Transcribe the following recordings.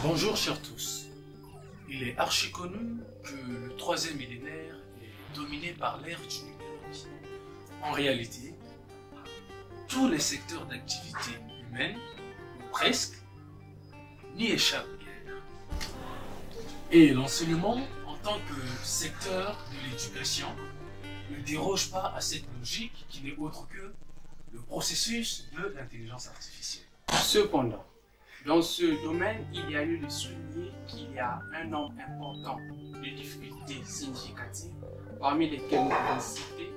Bonjour chers tous, il est archi connu que le troisième millénaire est dominé par l'ère du numérique. En réalité, tous les secteurs d'activité humaine, ou presque, n'y échappent guère. Et l'enseignement, en tant que secteur de l'éducation, ne déroge pas à cette logique qui n'est autre que le processus de l'intelligence artificielle. Cependant, dans ce domaine, il y a lieu de souligner qu'il y a un nombre important de difficultés significatives, parmi lesquelles nous pouvons citer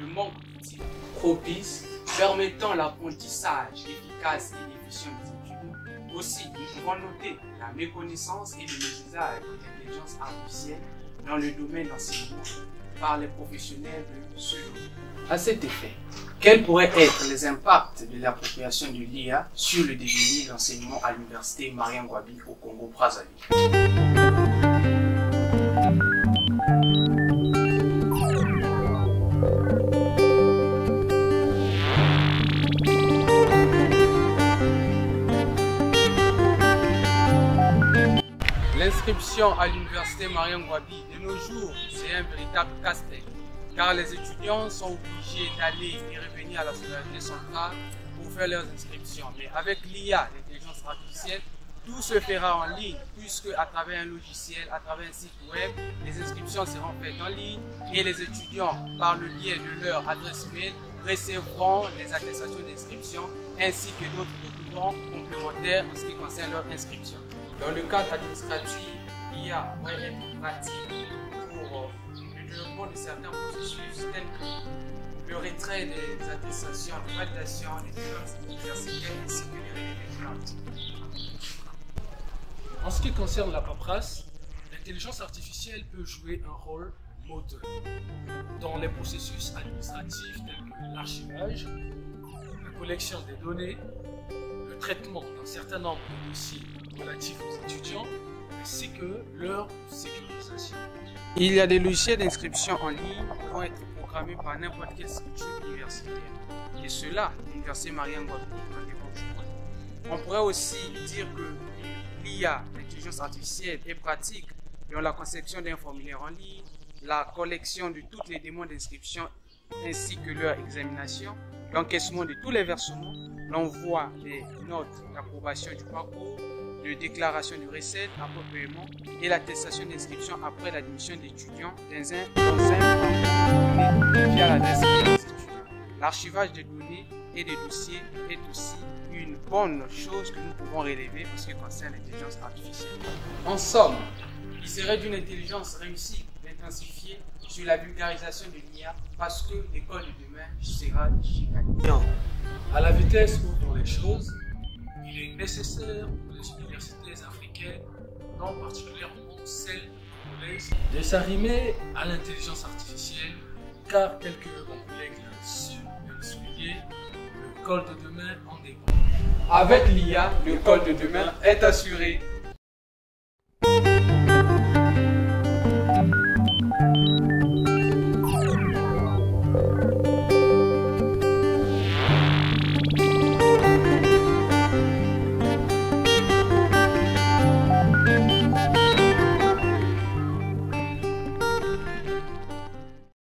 le manque d'outils propices permettant l'apprentissage efficace et efficient des études. Aussi, nous pouvons noter la méconnaissance et le mésusage de l'intelligence artificielle dans le domaine d'enseignement par les professionnels de ce domaine. À cet effet, quels pourraient être les impacts de l'appropriation de l'IA sur le devenir de l'enseignement à l'université Marien Ngouabi au Congo-Brazzaville? L'inscription à l'université Marien Ngouabi de nos jours, c'est un véritable casse-tête, car les étudiants sont obligés d'aller et revenir à la solidarité centrale pour faire leurs inscriptions. Mais avec l'IA, l'intelligence artificielle, tout se fera en ligne, puisque à travers un logiciel, à travers un site web, les inscriptions seront faites en ligne et les étudiants, par le biais de leur adresse mail, recevront les attestations d'inscription ainsi que d'autres documents complémentaires en ce qui concerne leur inscription. Dans le cadre administratif, l'IA va être pratique pour le développement de certains processus tels que le retrait des attestations de validation des diplômes universitaires ainsi que les relevés de notes. En ce qui concerne la paperasse, l'intelligence artificielle peut jouer un rôle moteur dans les processus administratifs tels que l'archivage, la collection des données, le traitement d'un certain nombre de dossiers relatifs aux étudiants, ainsi que leur sécurisation. Il y a des logiciels d'inscription en ligne qui vont être programmés par n'importe quelle structure universitaire. Et cela, l'université Marien Ngouabi en démontre. On pourrait aussi dire que l'IA, l'intelligence artificielle, est pratique dans la conception d'un formulaire en ligne, la collection de toutes les demandes d'inscription ainsi que leur examination, l'encaissement de tous les versements, l'envoi des notes d'approbation du parcours, de déclaration de recettes après paiement et l'attestation d'inscription après l'admission d'étudiants dans un campus via l'adresse mail des étudiants. L'archivage des données et des dossiers est aussi une bonne chose que nous pouvons relever en ce qui concerne l'intelligence artificielle. En somme, il serait d'une intelligence réussie d'intensifier sur la vulgarisation de l'IA parce que l'école de demain sera digitale. À la vitesse où vont les choses, il est nécessaire pour les universités africaines, en particulièrement celles congolaises, de s'arrimer à l'intelligence artificielle, car tel que mon collègue l'a souligné, le col de demain en dépend. Avec l'IA, le col de demain est assuré.